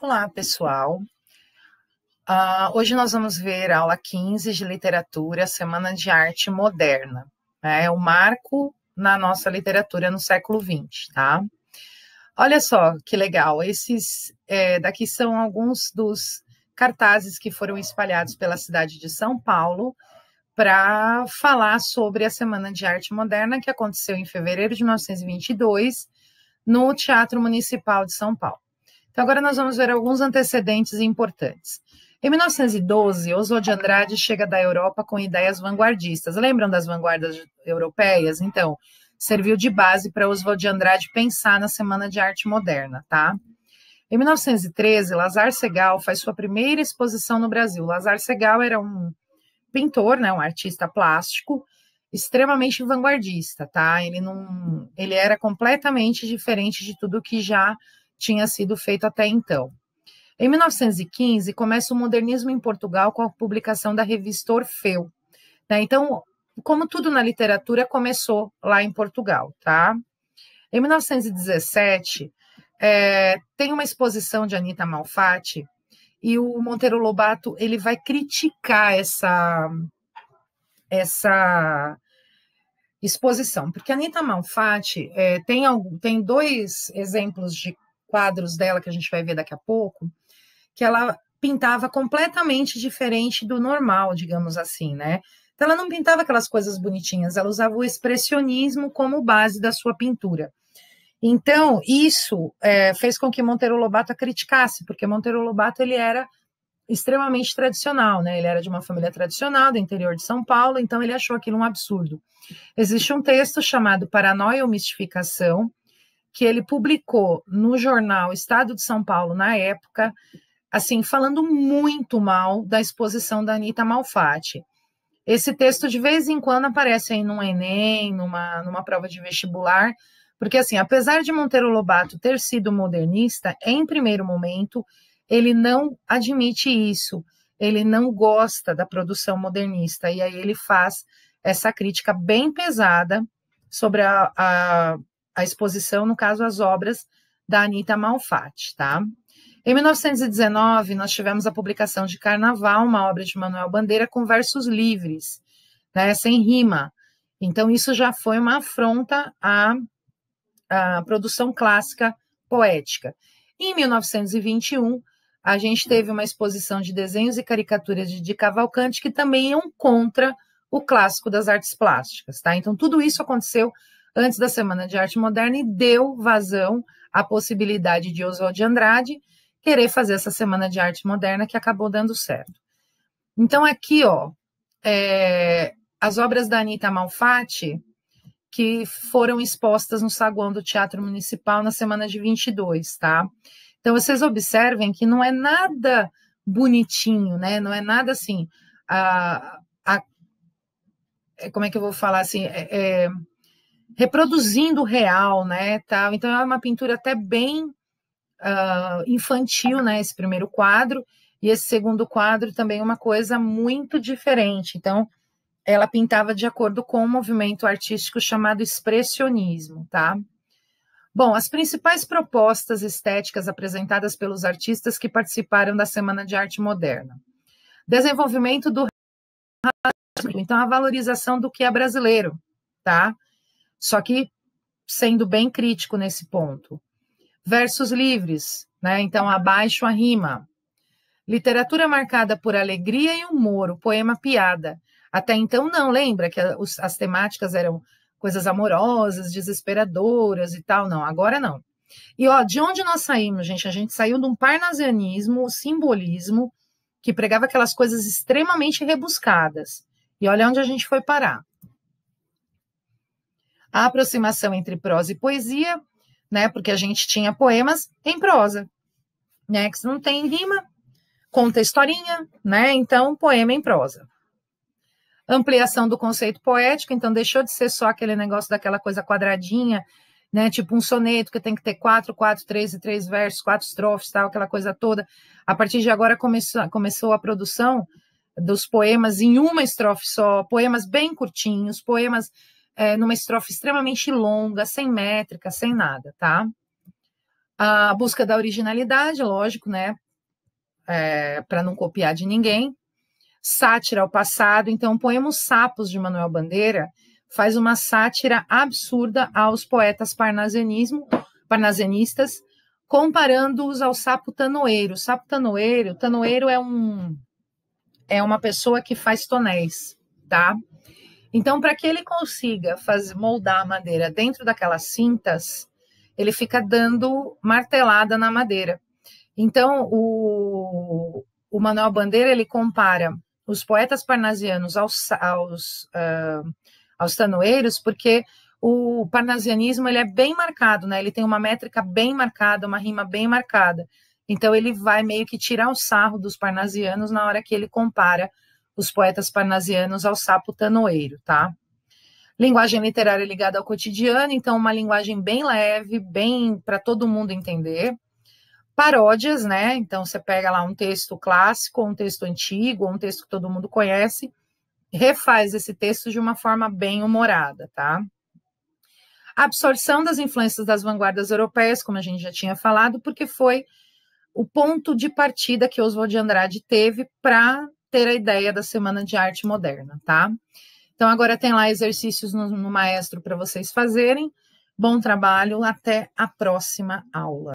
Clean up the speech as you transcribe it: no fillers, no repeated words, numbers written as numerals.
Olá, pessoal. Hoje nós vamos ver a aula 15 de literatura, Semana de Arte Moderna. É o marco na nossa literatura no século XX, tá? Olha só que legal, esses daqui são alguns dos cartazes que foram espalhados pela cidade de São Paulo para falar sobre a Semana de Arte Moderna que aconteceu em fevereiro de 1922 no Teatro Municipal de São Paulo. Então, agora nós vamos ver alguns antecedentes importantes. Em 1912, Oswald de Andrade chega da Europa com ideias vanguardistas. Lembram das vanguardas europeias? Então, serviu de base para Oswald de Andrade pensar na Semana de Arte Moderna, tá? Em 1913, Lazar Segal faz sua primeira exposição no Brasil. Lazar Segal era um pintor, né, um artista plástico, extremamente vanguardista, tá? Ele era completamente diferente de tudo que já tinha sido feito até então. Em 1915, começa o modernismo em Portugal com a publicação da revista Orfeu, né? Então, como tudo na literatura, começou lá em Portugal, tá? Em 1917, tem uma exposição de Anita Malfatti e o Monteiro Lobato ele vai criticar essa exposição, porque a Anita Malfatti tem dois exemplos de quadros dela que a gente vai ver daqui a pouco, que ela pintava completamente diferente do normal, digamos assim, né? Então ela não pintava aquelas coisas bonitinhas, ela usava o expressionismo como base da sua pintura. Então isso fez com que Monteiro Lobato a criticasse, porque Monteiro Lobato ele era extremamente tradicional, né? Ele era de uma família tradicional do interior de São Paulo, então ele achou aquilo um absurdo. Existe um texto chamado Paranoia ou Mistificação, que ele publicou no jornal Estado de São Paulo na época, assim, falando muito mal da exposição da Anita Malfatti. Esse texto de vez em quando aparece aí no Enem, numa prova de vestibular, porque assim, apesar de Monteiro Lobato ter sido modernista, em primeiro momento, ele não admite isso, ele não gosta da produção modernista, e aí ele faz essa crítica bem pesada sobre a exposição, no caso, as obras da Anita Malfatti, tá? Em 1919, nós tivemos a publicação de Carnaval, uma obra de Manuel Bandeira com versos livres, né, sem rima. Então, isso já foi uma afronta à produção clássica poética. Em 1921, a gente teve uma exposição de desenhos e caricaturas de Cavalcante, que também iam contra o clássico das artes plásticas, tá? Então, tudo isso aconteceu antes da Semana de Arte Moderna e deu vazão à possibilidade de Oswald de Andrade querer fazer essa Semana de Arte Moderna, que acabou dando certo. Então, aqui, ó, as obras da Anita Malfatti, que foram expostas no saguão do Teatro Municipal na semana de 22, tá? Então, vocês observem que não é nada bonitinho, né? Não é nada assim, como é que eu vou falar assim, reproduzindo o real, né? Tá? Então, é uma pintura até bem infantil, né? Esse primeiro quadro, e esse segundo quadro também é uma coisa muito diferente. Então, ela pintava de acordo com um movimento artístico chamado expressionismo, tá? Bom, as principais propostas estéticas apresentadas pelos artistas que participaram da Semana de Arte Moderna. Desenvolvimento do... Então, a valorização do que é brasileiro, tá? Só que sendo bem crítico nesse ponto. Versos livres, né? Então, abaixo a rima. Literatura marcada por alegria e humor, o poema piada. Até então, não, lembra que as temáticas eram coisas amorosas, desesperadoras e tal, não, agora não. E, ó, de onde nós saímos, gente? A gente saiu de um parnasianismo, simbolismo, que pregava aquelas coisas extremamente rebuscadas. E olha onde a gente foi parar. A aproximação entre prosa e poesia, né, porque a gente tinha poemas em prosa, né, que não tem rima, conta historinha, né, então poema em prosa. Ampliação do conceito poético, então deixou de ser só aquele negócio daquela coisa quadradinha, né, tipo um soneto que tem que ter 4, 3 e 3 versos, 4 estrofes, tal, aquela coisa toda. A partir de agora começou a produção dos poemas em uma estrofe só, poemas bem curtinhos, poemas numa estrofe extremamente longa, sem métrica, sem nada, tá? A busca da originalidade, lógico, né? Para não copiar de ninguém. Sátira ao passado, então o poema Os Sapos, de Manuel Bandeira, faz uma sátira absurda aos poetas parnasianistas, comparando-os ao sapo tanoeiro. Sapo tanoeiro, tanoeiro é uma pessoa que faz tonéis, tá? Então, para que ele consiga moldar a madeira dentro daquelas cintas, ele fica dando martelada na madeira. Então, o Manuel Bandeira, ele compara os poetas parnasianos aos tanoeiros, porque o parnasianismo ele é bem marcado, né? Ele tem uma métrica bem marcada, uma rima bem marcada. Então, ele vai meio que tirar o sarro dos parnasianos na hora que ele compara os poetas parnasianos ao sapo tanoeiro, tá? Linguagem literária ligada ao cotidiano, então uma linguagem bem leve, bem para todo mundo entender. Paródias, né? Então você pega lá um texto clássico, um texto antigo, um texto que todo mundo conhece, refaz esse texto de uma forma bem humorada, tá? Absorção das influências das vanguardas europeias, como a gente já tinha falado, porque foi o ponto de partida que Oswald de Andrade teve para ter a ideia da Semana de Arte Moderna, tá? Então, agora tem lá exercícios no Maestro para vocês fazerem. Bom trabalho, até a próxima aula.